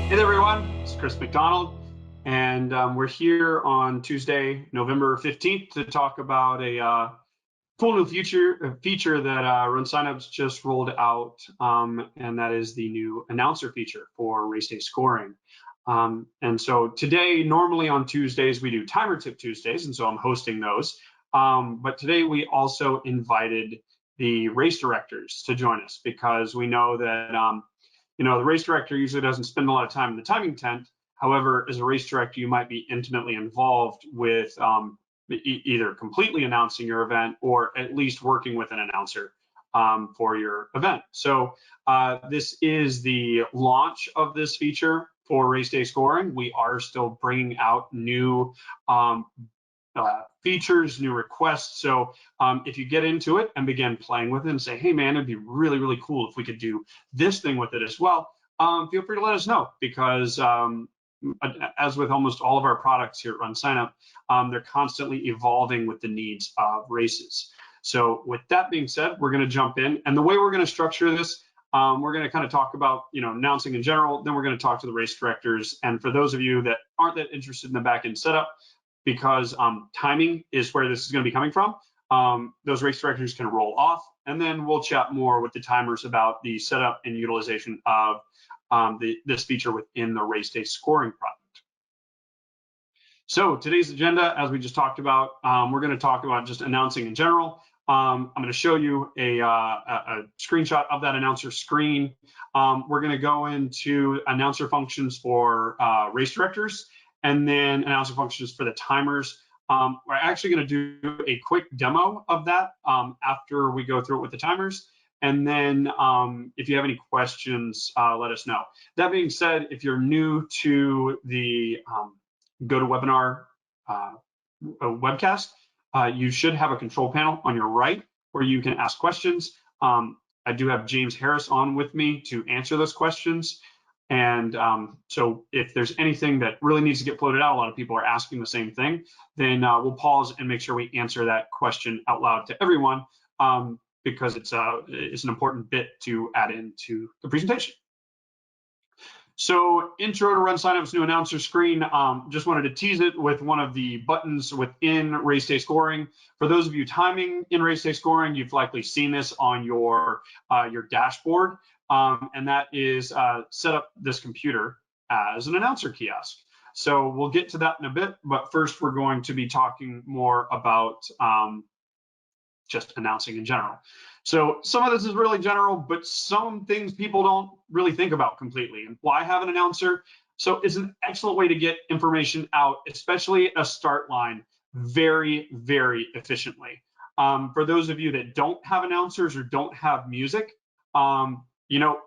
Hey there, everyone. It's Chris McDonald, and we're here on Tuesday, November 15th, to talk about a cool new feature that RunSignup's just rolled out, and that is the new announcer feature for race day scoring. And so today, normally on Tuesdays, we do Timer Tip Tuesdays, and so I'm hosting those. But today we also invited the race directors to join us because we know that the race director usually doesn't spend a lot of time in the timing tent. However, as a race director, you might be intimately involved with either completely announcing your event or at least working with an announcer for your event. So this is the launch of this feature for race day scoring. We are still bringing out new features, new requests. So if you get into it and begin playing with it and say, hey man, it'd be really, really cool if we could do this thing with it as well, feel free to let us know, because as with almost all of our products here at RunSignup, they're constantly evolving with the needs of races. So with that being said, we're going to jump in, and the way we're going to structure this, we're going to kind of talk about announcing in general, then we're going to talk to the race directors. And for those of you that aren't that interested in the back-end setup, because timing is where this is going to be coming from, those race directors can roll off, and then we'll chat more with the timers about the setup and utilization of this feature within the race day scoring product. So today's agenda, as we just talked about, we're going to talk about just announcing in general. I'm going to show you a screenshot of that announcer screen. We're going to go into announcer functions for race directors, and then announcer functions for the timers. We're actually going to do a quick demo of that after we go through it with the timers. And then if you have any questions, let us know. That being said, if you're new to the GoToWebinar webcast, you should have a control panel on your right where you can ask questions. I do have James Harris on with me to answer those questions. And so if there's anything that really needs to get floated out, a lot of people are asking the same thing, then we'll pause and make sure we answer that question out loud to everyone, because it's an important bit to add into the presentation. So intro to RunSignup's new announcer screen. Just wanted to tease it with one of the buttons within race day scoring. For those of you timing in race day scoring, you've likely seen this on your dashboard. And that is set up this computer as an announcer kiosk. So we'll get to that in a bit, but first we're going to be talking more about just announcing in general. So some of this is really general, but some things people don't really think about completely. And why have an announcer? So it's an excellent way to get information out, especially a start line, very, very efficiently. For those of you that don't have announcers or don't have music,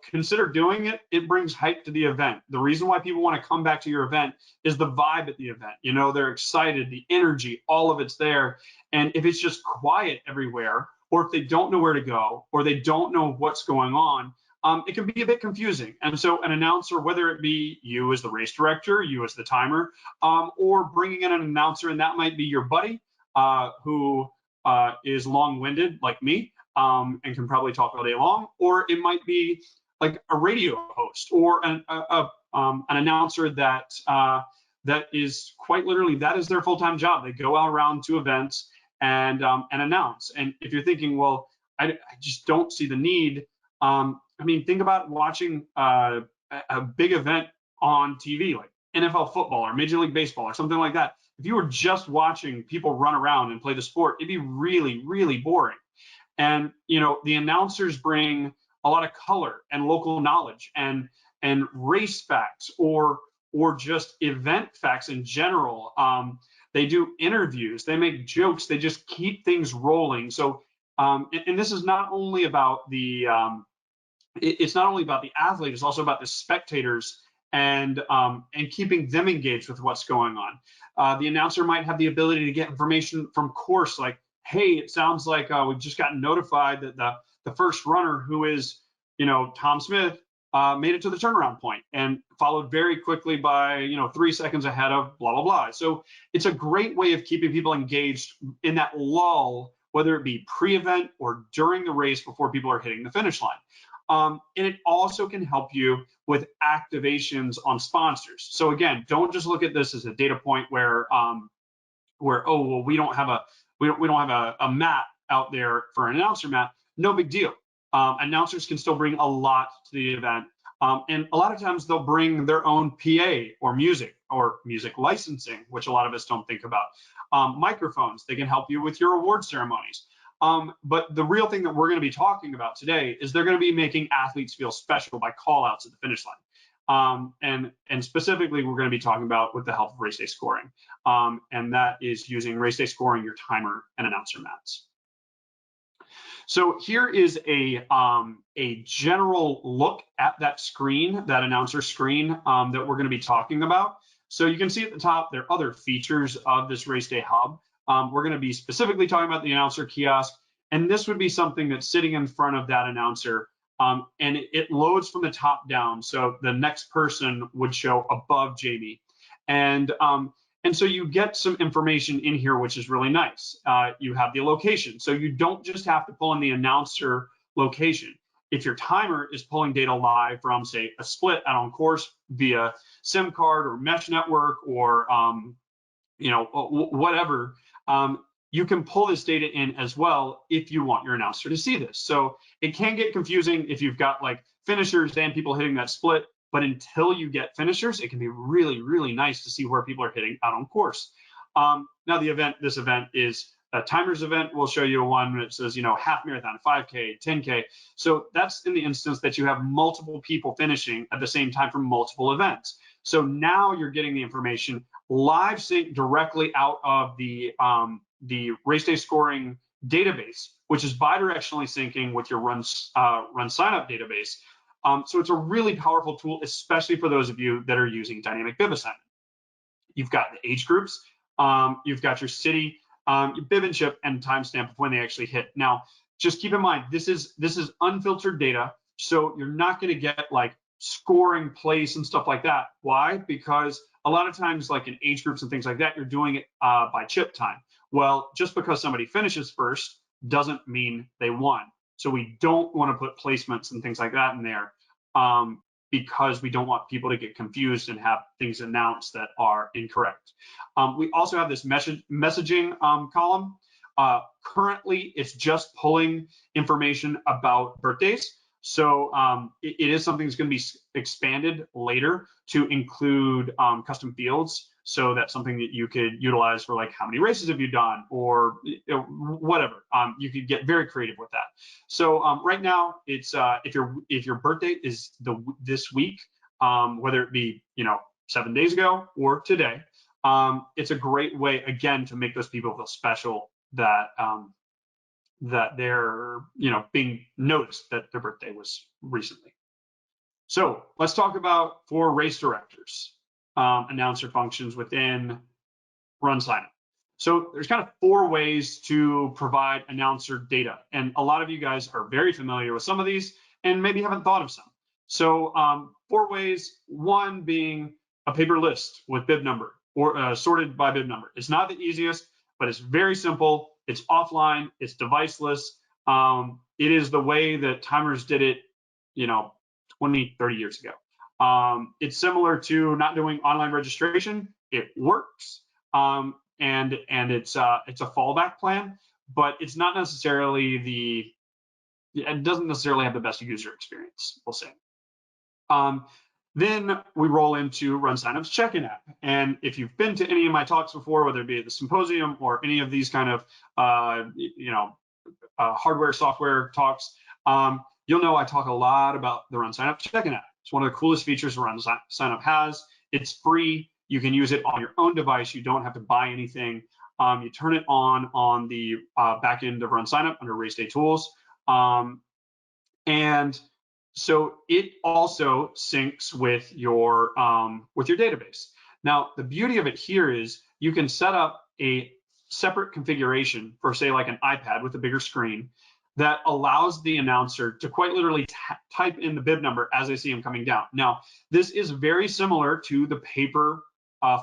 consider doing it. It brings hype to the event. The reason why people want to come back to your event is the vibe at the event. They're excited, the energy, all of it's there. And if it's just quiet everywhere, or if they don't know where to go, or they don't know what's going on, it can be a bit confusing. And so an announcer, whether it be you as the race director, you as the timer, or bringing in an announcer, and that might be your buddy who is long-winded like me, and can probably talk all day long, or it might be like a radio host or an announcer that is quite literally, that is their full-time job. They go out around to events and announce. And if you're thinking, well, I just don't see the need. Think about watching a big event on TV, like NFL football or Major League Baseball or something like that. If you were just watching people run around and play the sport, it'd be really, really boring. And the announcers bring a lot of color and local knowledge and race facts or just event facts in general. They do interviews, they make jokes, they just keep things rolling. So and this is not only about the it's not only about the athlete, it's also about the spectators and keeping them engaged with what's going on. The announcer might have the ability to get information from course, like, hey, it sounds like we've just gotten notified that the first runner, who is, Tom Smith, made it to the turnaround point and followed very quickly by, 3 seconds ahead of blah, blah, blah. So it's a great way of keeping people engaged in that lull, whether it be pre-event or during the race before people are hitting the finish line. And it also can help you with activations on sponsors. So again, don't just look at this as a data point where oh well, we don't have a mat out there for an announcer mat. No big deal. Announcers can still bring a lot to the event. And a lot of times they'll bring their own PA or music licensing, which a lot of us don't think about. Microphones, they can help you with your award ceremonies. But the real thing that we're going to be talking about today is they're going to be making athletes feel special by call outs at the finish line. And specifically, we're going to be talking about with the help of race day scoring. And that is using race day scoring, your timer, and announcer mats. So here is a general look at that screen, that announcer screen that we're going to be talking about. So you can see at the top, there are other features of this race day hub. We're going to be specifically talking about the announcer kiosk, and this would be something that's sitting in front of that announcer, and it loads from the top down. So the next person would show above Jamie, and so you get some information in here, which is really nice. You have the location, so you don't just have to pull in the announcer location. If your timer is pulling data live from, say, a split out on course via SIM card or mesh network or whatever, you can pull this data in as well if you want your announcer to see this. So it can get confusing if you've got like finishers and people hitting that split, but until you get finishers, it can be really, really nice to see where people are hitting out on course. Now this event is a timers event. We'll show you one that says, half marathon, 5K, 10K. So that's in the instance that you have multiple people finishing at the same time for multiple events. So now you're getting the information live sync directly out of the race day scoring database, which is bidirectionally syncing with your RunSignup's database. So it's a really powerful tool, especially for those of you that are using dynamic bib assignment. You've got the age groups, you've got your city, your bib and chip, and timestamp of when they actually hit. Now, just keep in mind, this is unfiltered data, so you're not going to get like scoring place and stuff like that. Why? Because a lot of times, like in age groups and things like that, you're doing it by chip time. Well, just because somebody finishes first doesn't mean they won. So we don't want to put placements and things like that in there because we don't want people to get confused and have things announced that are incorrect. We also have this messaging column. Currently, it's just pulling information about birthdays. So it is something that's going to be expanded later to include custom fields. So that's something that you could utilize for like how many races have you done or whatever. You could get very creative with that. So right now, it's if your birthday is this week, whether it be 7 days ago or today, it's a great way again to make those people feel special that that they're being noticed that their birthday was recently. So let's talk about for race directors announcer functions within RunSignup's. So there's kind of 4 ways to provide announcer data, and a lot of you guys are very familiar with some of these and maybe haven't thought of some. So 4 ways, one being a paper list with bib number or sorted by bib number. It's not the easiest, but it's very simple. It's offline, it's deviceless. It is the way that timers did it, 20, 30 years ago. It's similar to not doing online registration. It works, and it's a fallback plan, but it's not necessarily it doesn't necessarily have the best user experience, we'll say. Then we roll into RunSignup's check-in app. And if you've been to any of my talks before, whether it be at the symposium or any of these kind of hardware, software talks, you'll know I talk a lot about the RunSignup check-in app. It's one of the coolest features RunSignup has. It's free. You can use it on your own device. You don't have to buy anything. You turn it on the back end of RunSignup under Race Day Tools. And so it also syncs with your database. Now, the beauty of it here is you can set up a separate configuration for, say, like an iPad with a bigger screen that allows the announcer to quite literally type in the bib number as they see them coming down. Now, this is very similar to the paper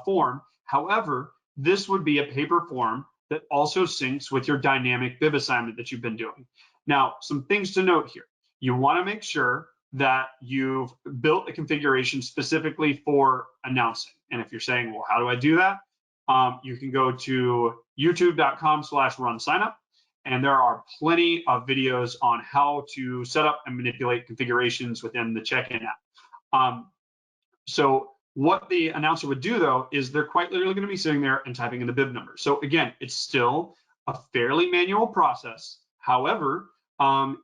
form. However, this would be a paper form that also syncs with your dynamic bib assignment that you've been doing. Now, some things to note here. you want to make sure that you've built a configuration specifically for announcing. And if you're saying, well, how do I do that? You can go to youtube.com/RunSignUp, and there are plenty of videos on how to set up and manipulate configurations within the check-in app. So what the announcer would do, though, is they're quite literally going to be sitting there and typing in the bib number. So again, it's still a fairly manual process. However,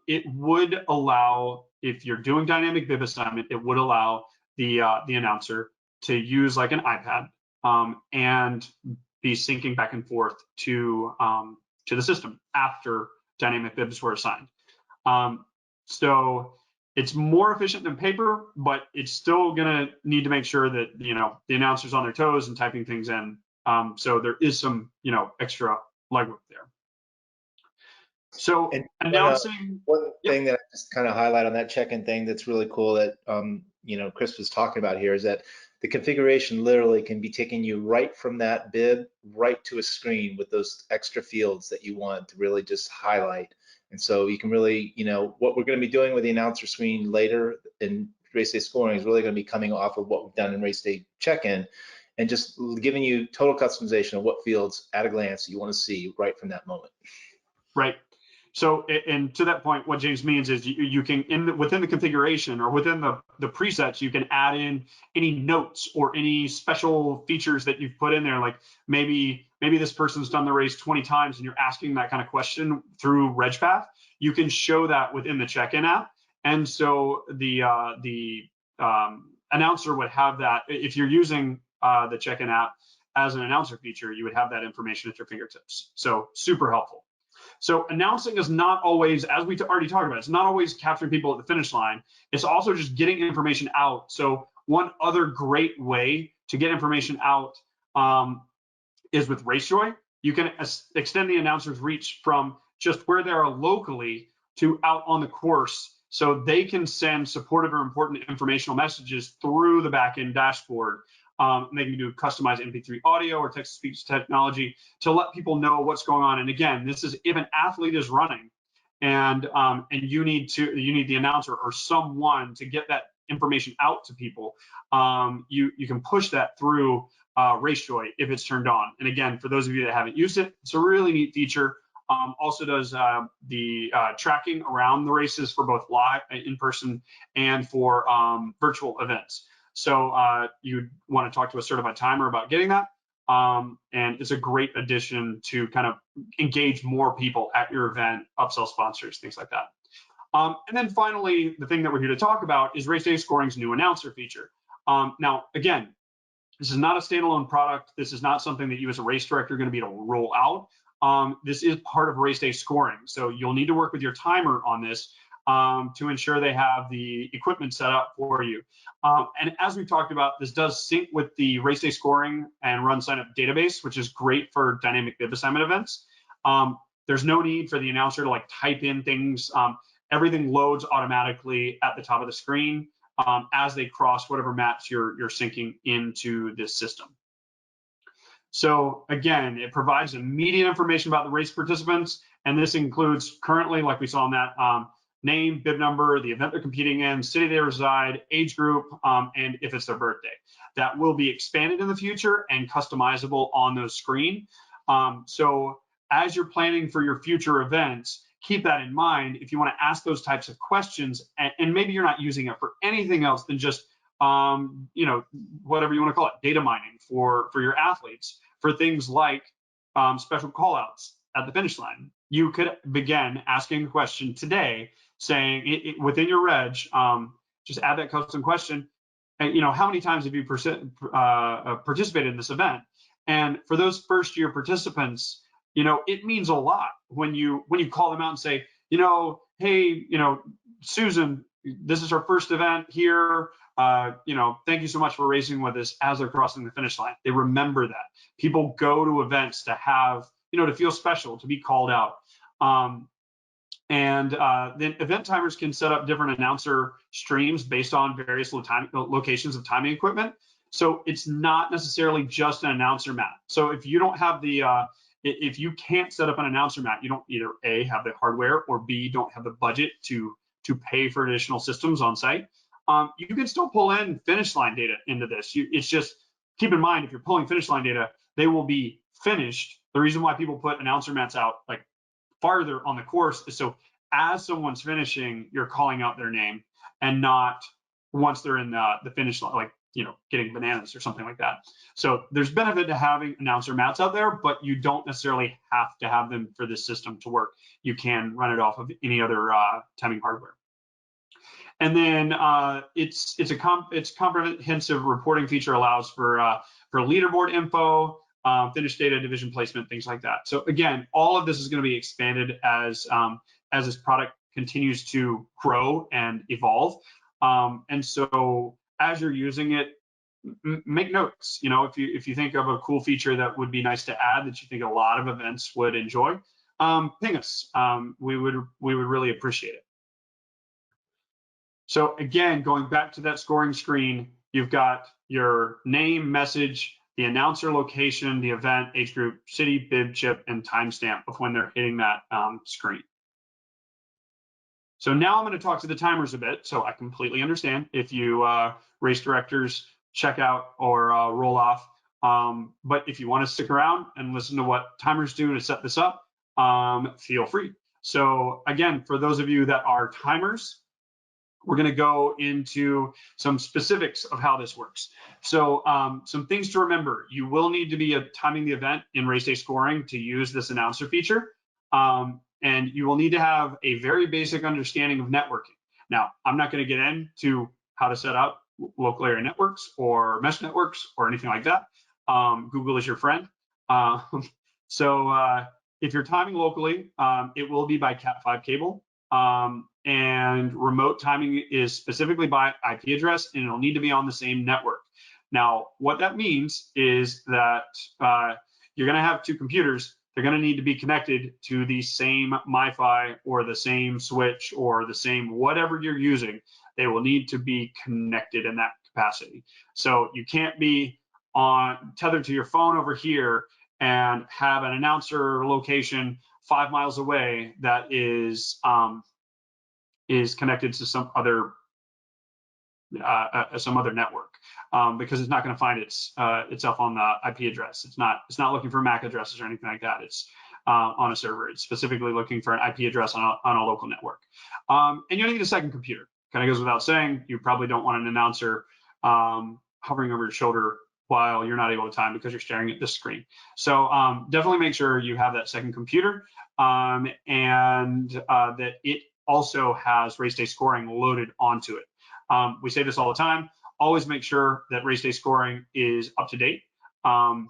it would allow, if you're doing dynamic bib assignment, it would allow the announcer to use like an iPad and be syncing back and forth to the system after dynamic bibs were assigned. So it's more efficient than paper, but it's still going to need to make sure that, the announcer's on their toes and typing things in. So there is some, extra legwork there. So announcing. One thing that I just kind of highlight on that check-in thing that's really cool that, Chris was talking about here is that the configuration literally can be taking you right from that bib right to a screen with those extra fields that you want to really just highlight. And so you can really, what we're going to be doing with the announcer screen later in race day scoring is really going to be coming off of what we've done in race day check-in and just giving you total customization of what fields at a glance you want to see right from that moment. Right. So, and to that point, what James means is you can, within the configuration or within the presets, you can add in any notes or any special features that you've put in there. Like maybe this person's done the race 20 times and you're asking that kind of question through RegPath. You can show that within the check-in app. And so the announcer would have that. If you're using the check-in app as an announcer feature, you would have that information at your fingertips. So super helpful. So announcing is not always, as we already talked about, it's not always capturing people at the finish line. It's also just getting information out. So one other great way to get information out is with RaceJoy. You can extend the announcer's reach from just where they are locally to out on the course, so they can send supportive or important informational messages through the backend dashboard. They can do customized MP3 audio or text-to-speech technology to let people know what's going on. And again, this is if an athlete is running and you need the announcer or someone to get that information out to people, you can push that through RaceJoy if it's turned on. And again, for those of you that haven't used it, it's a really neat feature. Also does the tracking around the races for both live, in person, and for virtual events. So you'd want to talk to a certified timer about getting that. And it's a great addition to kind of engage more people at your event, upsell sponsors, things like that. And then finally, the thing that we're here to talk about is Race Day Scoring's new announcer feature. Now, again, this is not a standalone product. This is not something that you as a race director are going to be able to roll out. This is part of Race Day Scoring. So you'll need to work with your timer on this to ensure they have the equipment set up for you. And as we talked about, this does sync with the Race Day Scoring and RunSignUp database, which is great for dynamic bib assignment events. There's no need for the announcer to type in things. Everything loads automatically at the top of the screen as they cross whatever maps you're syncing into this system. So again, it provides immediate information about the race participants, and this includes currently, like we saw in that, name, bib number, the event they're competing in, city they reside, age group, and if it's their birthday. That will be expanded in the future and customizable on the screen. So as you're planning for your future events, keep that in mind if you want to ask those types of questions, and maybe you're not using it for anything else than just whatever you want to call it, data mining for your athletes, for things like special callouts at the finish line. You could begin asking a question today, saying within your reg, just add that custom question. And how many times have you participated in this event? And for those first year participants, it means a lot when you call them out and say, hey, Susan, this is our first event here. Thank you so much for racing with us as they're crossing the finish line. They remember that. People go to events to have, to feel special, to be called out. And then event timers can set up different announcer streams based on various locations of timing equipment. So it's not necessarily just an announcer mat. So if you don't have if you can't set up an announcer mat, you don't either A, have the hardware, or B, don't have the budget to to pay for additional systems on site, you can still pull in finish line data into this. It's just, keep in mind, if you're pulling finish line data, they will be finished. The reason why people put announcer mats out like farther on the course is so as someone's finishing, you're calling out their name, and not once they're in the finish line, like, you know, getting bananas or something like that. So there's benefit to having announcer mats out there, but you don't necessarily have to have them for this system to work. You can run it off of any other timing hardware. And then it's comprehensive reporting feature, allows for leaderboard info, finished data, division placement, things like that. So again, all of this is going to be expanded as this product continues to grow and evolve. And so as you're using it, make notes. You know, if you think of a cool feature that would be nice to add that you think a lot of events would enjoy, ping us. We would really appreciate it. So again, going back to that scoring screen, you've got your name, message, the announcer location, the event, age group, city, bib, chip, and timestamp of when they're hitting that screen. So now I'm going to talk to the timers a bit. So I completely understand if you race directors check out or roll off. But if you want to stick around and listen to what timers do to set this up, feel free. So again, for those of you that are timers, we're going to go into some specifics of how this works. So some things to remember: you will need to be timing the event in race day scoring to use this announcer feature. And you will need to have a very basic understanding of networking. Now, I'm not going to get into how to set up local area networks or mesh networks or anything like that. Google is your friend. So if you're timing locally, it will be by Cat5 cable. And remote timing is specifically by IP address, and it'll need to be on the same network. Now, what that means is that you're going to have two computers. They're going to need to be connected to the same MiFi or the same switch or the same whatever you're using. They will need to be connected in that capacity. So you can't be tethered to your phone over here and have an announcer location 5 miles away that is connected to some other network, because it's not going to find itself on the IP address. It's not looking for MAC addresses or anything like that. It's on a server. It's specifically looking for an IP address on a local network. And you need a second computer. Kind of goes without saying. You probably don't want an announcer hovering over your shoulder while you're not able to time because you're staring at this screen. So definitely make sure you have that second computer, and that it also has race day scoring loaded onto it. We say this all the time: always make sure that race day scoring is up to date. And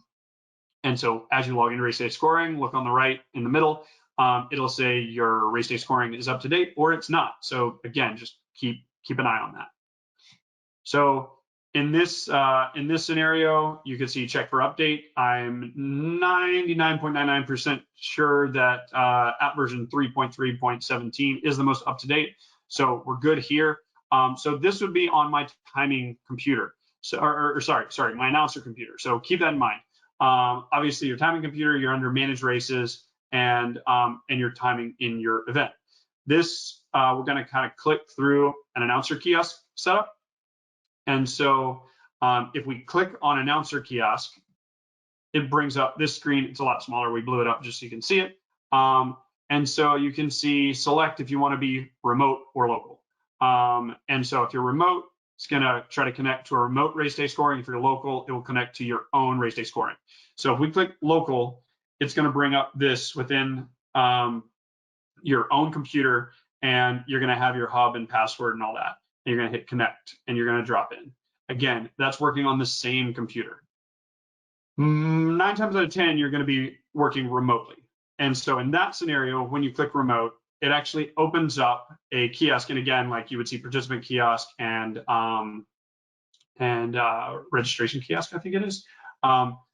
so as you log into race day scoring, look on the right in the middle. It'll say your race day scoring is up to date or it's not. So again, just keep an eye on that. So in this scenario, you can see check for update. I'm 99.99% sure that app version 3.3.17 is the most up to date. So we're good here. So this would be on my timing computer. So, sorry, my announcer computer. So keep that in mind. Obviously, your timing computer, you're under manage races, and you're timing in your event. This we're going to kind of click through an announcer kiosk setup. And so if we click on announcer kiosk, it brings up this screen. It's a lot smaller. We blew it up just so you can see it. And so you can see select if you want to be remote or local. And so if you're remote, it's going to try to connect to a remote race day scoring. If you're local, it will connect to your own race day scoring. So if we click local, it's going to bring up this within your own computer, and you're going to have your hub and password and all that. And you're going to hit connect, and you're going to drop in. Again, that's working on the same computer. 9 times out of 10, you're going to be working remotely. And so in that scenario, when you click remote, it actually opens up a kiosk. And again, like you would see participant kiosk and registration kiosk, I think it is.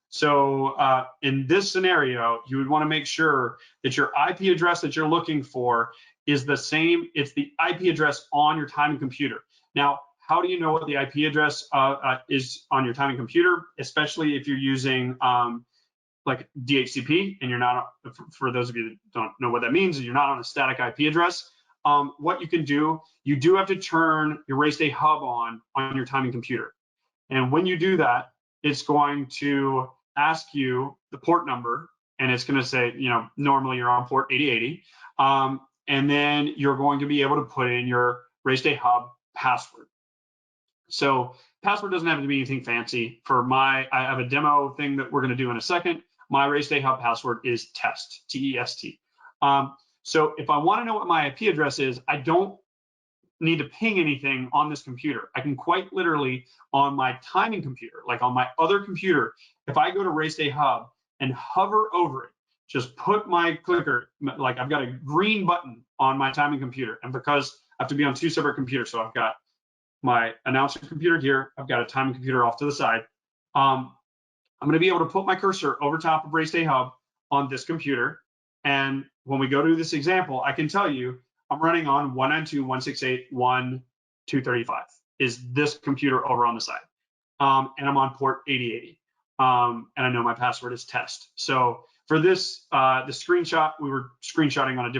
So in this scenario, you would want to make sure that your IP address that you're looking for is the same. It's the IP address on your timing computer. Now, how do you know what the IP address is on your timing computer, especially if you're using like DHCP and you're not, for those of you that don't know what that means, you're not on a static IP address. what you can do, you do have to turn your race day hub on your timing computer. And when you do that, it's going to ask you the port number, and it's going to say, normally you're on port 8080. And then you're going to be able to put in your race day hub password. So password doesn't have to be anything fancy. I have a demo thing that we're going to do in a second. My race day hub password is test, T-E-S-T. So if I want to know what my IP address is, I don't need to ping anything on this computer. I can quite literally on my timing computer, like on my other computer, if I go to race day hub and hover over it, just put my clicker, like I've got a green button on my timing computer. And because I have to be on two separate computers, so I've got my announcer computer here, I've got a timing computer off to the side. I'm going to be able to put my cursor over top of race day hub on this computer. And when we go to this example, I can tell you I'm running on 192.168.1.235 is this computer over on the side. And I'm on port 8080. And I know my password is test. So for this, the screenshot, we were screenshotting on a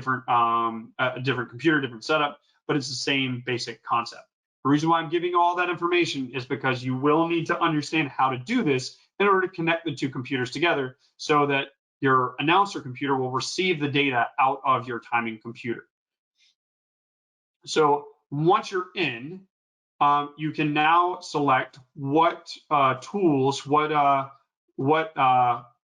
different computer, different setup, but it's the same basic concept. The reason why I'm giving you all that information is because you will need to understand how to do this in order to connect the two computers together so that your announcer computer will receive the data out of your timing computer. So once you're in, you can now select what tools, what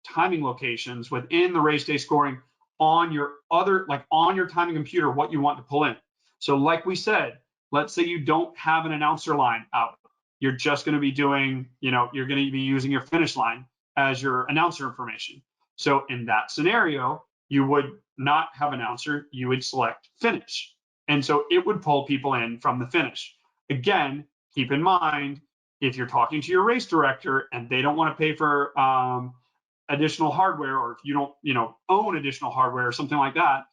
timing locations within the race day scoring on your on your timing computer, what you want to pull in. So like we said, let's say you don't have an announcer line out. You're just going to be doing, you're going to be using your finish line as your announcer information. So in that scenario, you would not have announcer, you would select finish. And so it would pull people in from the finish. Again, keep in mind, if you're talking to your race director and they don't want to pay for additional hardware, or if you don't, own additional hardware or something like that,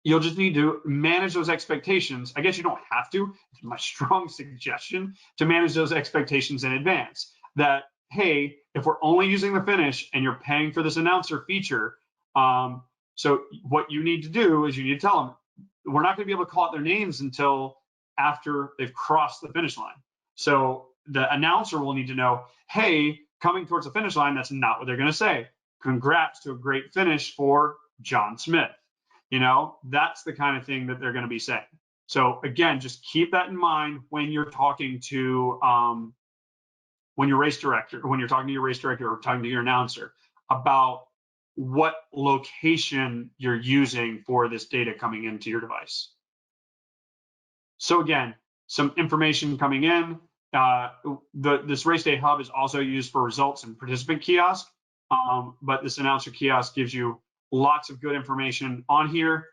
you'll just need to manage those expectations. I guess you don't have to. It's my strong suggestion to manage those expectations in advance. That, hey, if we're only using the finish and you're paying for this announcer feature, so what you need to do is you need to tell them, we're not going to be able to call out their names until after they've crossed the finish line. So the announcer will need to know, hey, coming towards the finish line, that's not what they're going to say. Congrats to a great finish for John Smith. That's the kind of thing that they're going to be saying. So again, just keep that in mind when you're talking to when you're talking to your race director or talking to your announcer about what location you're using for this data coming into your device. So again, some information coming in. This race day hub is also used for results and participant kiosk, but this announcer kiosk gives you lots of good information on here.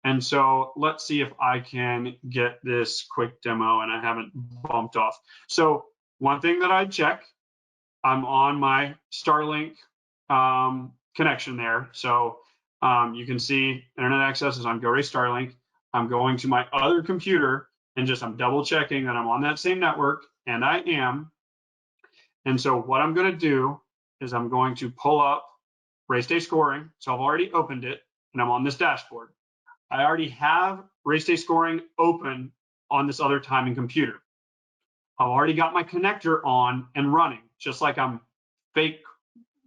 And so let's see if I can get this quick demo and I haven't bumped off. So one thing that I check, I'm on my Starlink connection there. So you can see internet access is on Go Race Starlink. I'm going to my other computer and I'm double checking that I'm on that same network, and I am. And so what I'm going to do is I'm going to pull up race day scoring. So I've already opened it and I'm on this dashboard. I already have race day scoring open on this other timing computer. I've already got my connector on and running, just like I'm fake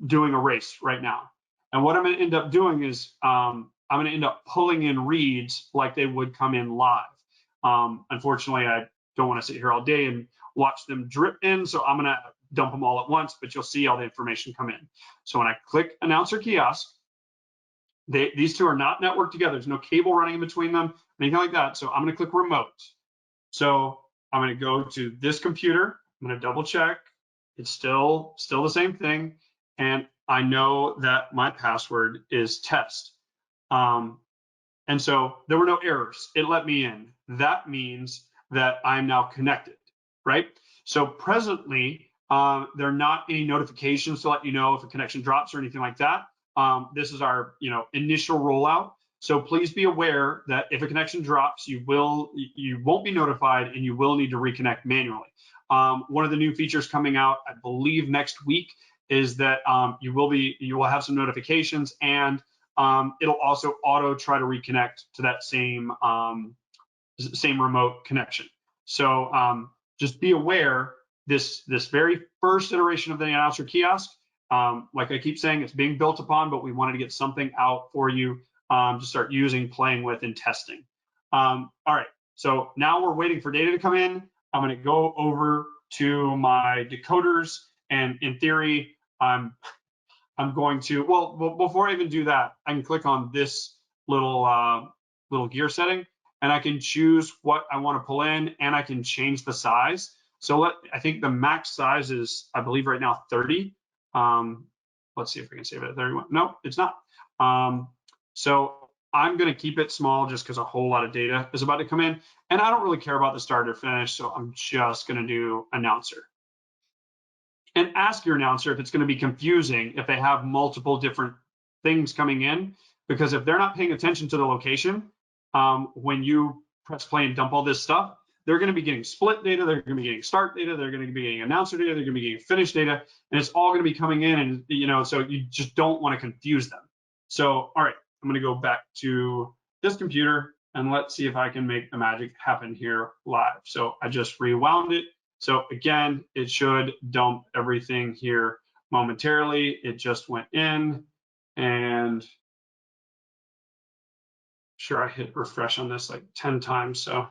doing a race right now. And what I'm going to end up doing is I'm going to end up pulling in reads like they would come in live. Unfortunately, I don't want to sit here all day and watch them drip in, so I'm going to dump them all at once, but you'll see all the information come in. So when I click announcer kiosk, these two are not networked together. There's no cable running in between them, anything like that. So I'm going to click remote. So I'm going to go to this computer. I'm going to double check. It's still the same thing. And I know that my password is test. And so there were no errors. It let me in. That means that I'm now connected, right? So presently, there are not any notifications to let you know if a connection drops or anything like that. This is our initial rollout. So please be aware that if a connection drops, you won't be notified and you will need to reconnect manually. One of the new features coming out, I believe next week, is that you will have some notifications and it'll also auto try to reconnect to that same remote connection. So just be aware, this very first iteration of the announcer kiosk, like I keep saying, it's being built upon, but we wanted to get something out for you to start using, playing with, and testing. All right, so now we're waiting for data to come in. I'm going to go over to my decoders, and in theory, I'm going to, well, before I even do that, I can click on this little gear setting, and I can choose what I want to pull in, and I can change the size. So I think the max size is, I believe right now, 30. Let's see if we can save it at 31. No, it's not. So I'm going to keep it small just because a whole lot of data is about to come in, and I don't really care about the start or finish, so I'm just going to do announcer. And ask your announcer if it's going to be confusing if they have multiple different things coming in, because if they're not paying attention to the location, when you press play and dump all this stuff, they're going to be getting split data, they're going to be getting start data, they're going to be getting announcer data, they're going to be getting finish data, and it's all going to be coming in, and so you just don't want to confuse them. So, all right, I'm going to go back to this computer, and let's see if I can make the magic happen here live. So I just rewound it. So again, it should dump everything here momentarily. It just went in, and sure, I hit refresh on this like 10 times. So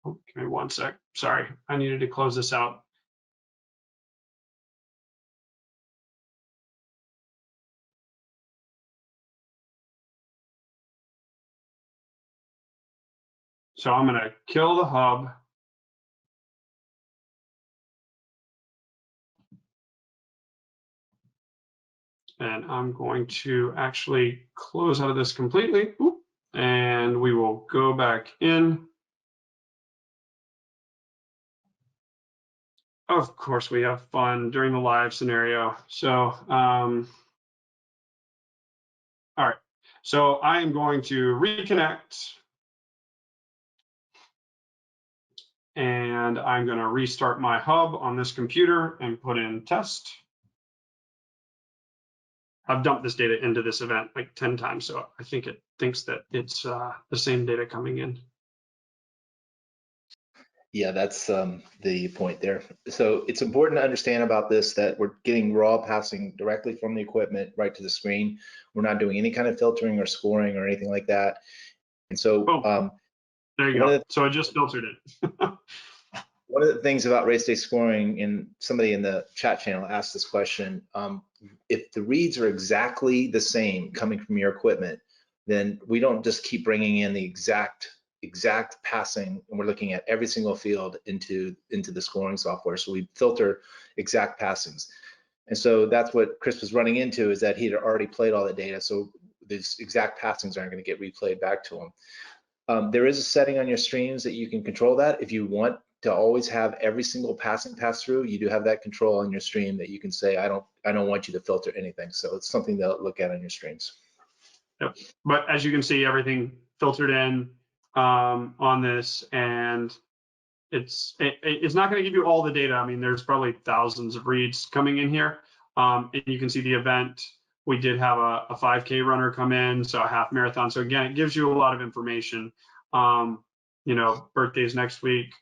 give me one sec. Sorry, I needed to close this out. So I'm going to kill the hub. And I'm going to actually close out of this completely. And we will go back in. Of course, we have fun during the live scenario. So, all right. So I am going to reconnect. And I'm going to restart my hub on this computer and put in test. I've dumped this data into this event like 10 times, so I think it thinks that it's the same data coming in. Yeah, that's the point there. So it's important to understand about this that we're getting raw passing directly from the equipment right to the screen. We're not doing any kind of filtering or scoring or anything like that. And so there you go. So I just filtered it. One of the things about race day scoring, and somebody in the chat channel asked this question, if the reads are exactly the same coming from your equipment, then we don't just keep bringing in the exact passing, and we're looking at every single field into the scoring software. So we filter exact passings. And so that's what Chris was running into, is that he'd already played all the data. So these exact passings aren't going to get replayed back to him. There is a setting on your streams that you can control that. If you want to always have every single passing pass through, you do have that control on your stream that you can say, I don't want you to filter anything. So it's something to look at on your streams. Yep. But as you can see, everything filtered in on this, and it's not going to give you all the data. I mean, there's probably thousands of reads coming in here, and you can see the event. We did have a 5K runner come in, so a half marathon. So again, it gives you a lot of information. Birthday's next week.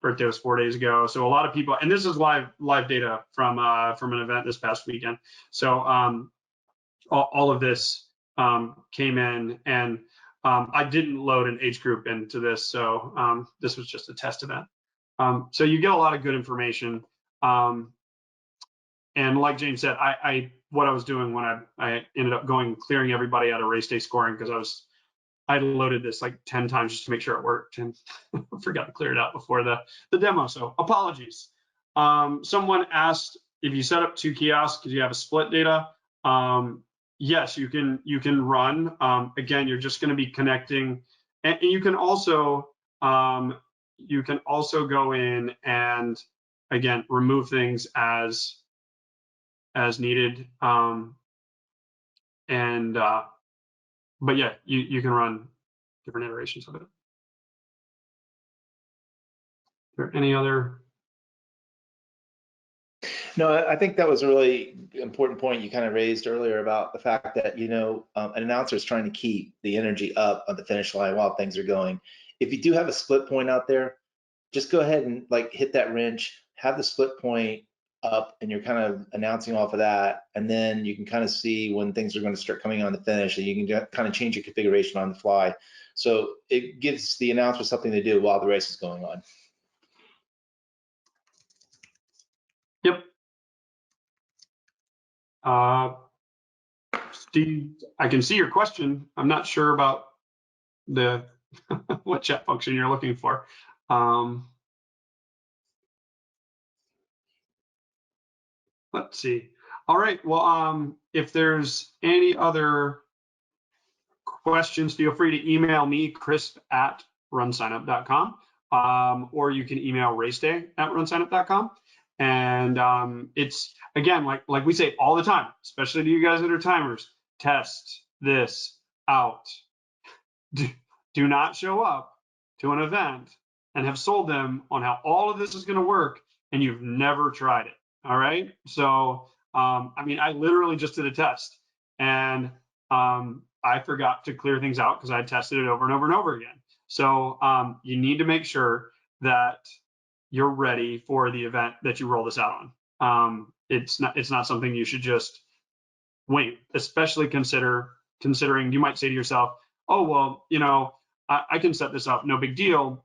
Birthday was 4 days ago. So a lot of people, and this is live data from an event this past weekend. So all of this came in, and I didn't load an age group into this, so this was just a test event. So you get a lot of good information. And like James said, what I was doing when I ended up clearing everybody out of race day scoring, because I loaded this like 10 times just to make sure it worked, and forgot to clear it out before the demo. So apologies. Someone asked if you set up 2 kiosks, because you have a split data. Yes, you can run. Again, you're just going to be connecting, and you can also go in and again remove things as needed. But yeah, you can run different iterations of it. Are there any other No, I think that was a really important point you kind of raised earlier about the fact that, an announcer is trying to keep the energy up on the finish line while things are going. If you do have a split point out there, just go ahead and like hit that wrench, have the split point up, and you're kind of announcing off of that. And then you can kind of see when things are going to start coming on the finish, and you can kind of change your configuration on the fly. So it gives the announcer something to do while the race is going on. Yep. Steve, I can see your question. I'm not sure about the what chat function you're looking for. Let's see. All right. Well, if there's any other questions, feel free to email me, crisp@runsignup.com, or you can email raceday@runsignup.com. And it's, again, like we say all the time, especially to you guys that are timers, test this out. Do not show up to an event and have sold them on how all of this is going to work and you've never tried it. All right. So, I mean, I literally just did a test and I forgot to clear things out because I tested it over and over and over again. So you need to make sure that you're ready for the event that you roll this out on. It's not something you should just wait, especially considering you might say to yourself, oh, well, I can set this up, no big deal.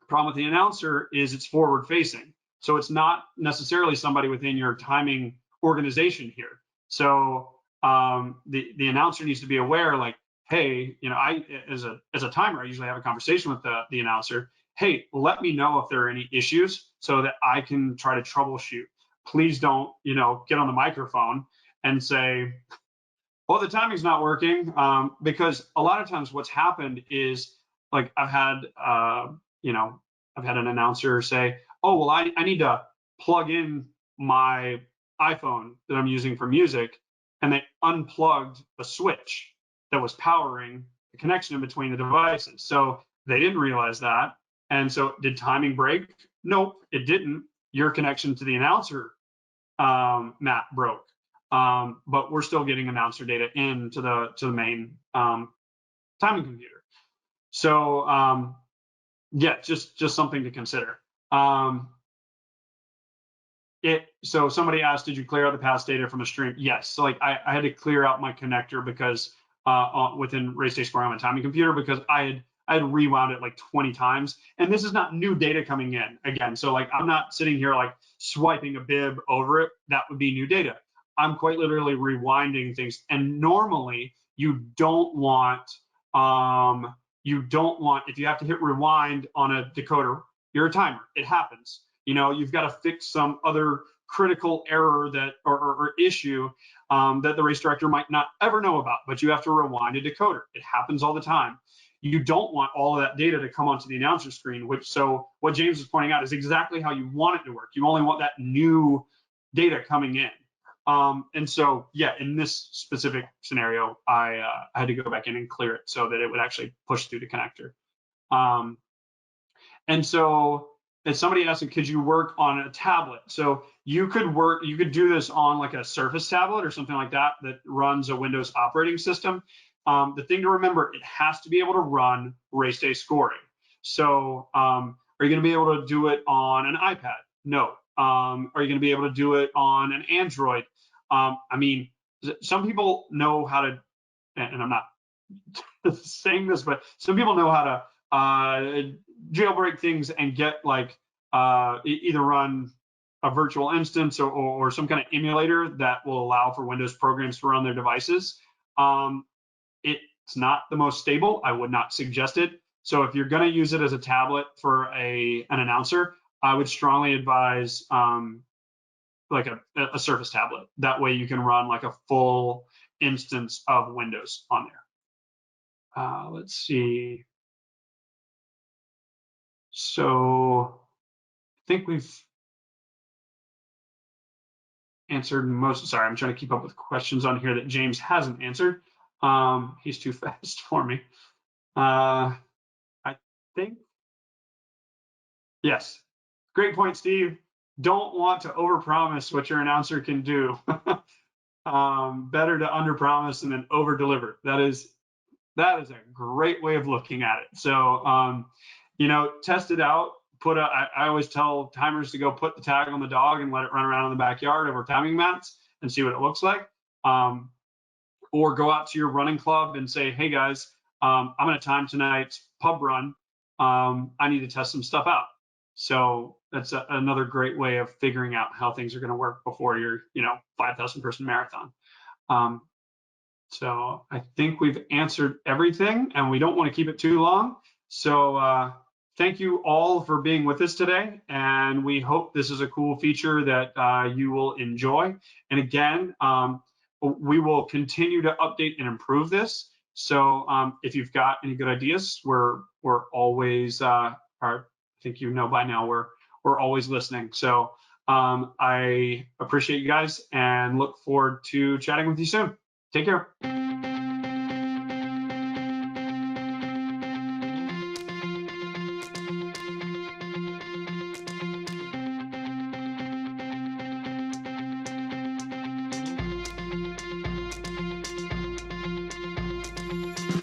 The problem with the announcer is it's forward facing. So it's not necessarily somebody within your timing organization here. So the announcer needs to be aware, like, hey, I as a timer, I usually have a conversation with the announcer. Hey, let me know if there are any issues so that I can try to troubleshoot. Please don't, get on the microphone and say, well, the timing's not working, because a lot of times what's happened is, like, I've had an announcer say, oh, well, I need to plug in my iPhone that I'm using for music, and they unplugged a switch that was powering the connection in between the devices. So they didn't realize that. And so did timing break? Nope, it didn't. Your connection to the announcer map broke. But we're still getting announcer data into the main timing computer. So yeah, just something to consider. So somebody asked, did you clear out the past data from a stream? Yes. So like I had to clear out my connector because within Race Day Scoring on my timing computer, because I had rewound it like 20 times, and this is not new data coming in again. So like I'm not sitting here like swiping a bib over it. That would be new data. I'm quite literally rewinding things, and normally you don't want if you have to hit rewind on a decoder, you're a timer. It happens. You've got to fix some other critical error that or issue that the race director might not ever know about, but you have to rewind a decoder. It happens all the time. You don't want all of that data to come onto the announcer screen, so what James is pointing out is exactly how you want it to work. You only want that new data coming in. And so, yeah, in this specific scenario, I had to go back in and clear it so that it would actually push through the connector. And so, and somebody asked, could you work on a tablet? So you could do this on like a Surface tablet or something like that runs a Windows operating system. The thing to remember, it has to be able to run race day scoring. So are you going to be able to do it on an iPad? No. Are you going to be able to do it on an Android? I mean, some people know how to, and I'm not saying this, but some people know how to jailbreak things and get like either run a virtual instance or some kind of emulator that will allow for Windows programs to run their devices. It's not the most stable. I would not suggest it. So if you're going to use it as a tablet for an announcer, I would strongly advise like a Surface tablet. That way you can run like a full instance of Windows on there. Let's see. So I think we've answered most. Sorry, I'm trying to keep up with questions on here that James hasn't answered. He's too fast for me. I think, yes. Great point, Steve. don't want to overpromise what your announcer can do. Better to underpromise and then overdeliver. That is a great way of looking at it. So, test it out. I always tell timers to go put the tag on the dog and let it run around in the backyard over timing mats and see what it looks like. Or go out to your running club and say, hey guys, I'm going to time tonight's pub run. I need to test some stuff out. So that's another great way of figuring out how things are going to work before your 5,000 person marathon. So I think we've answered everything, and we don't want to keep it too long. So thank you all for being with us today, and we hope this is a cool feature that you will enjoy. And again, we will continue to update and improve this. So if you've got any good ideas, we're always, I think by now, we're always listening. So I appreciate you guys and look forward to chatting with you soon. Take care.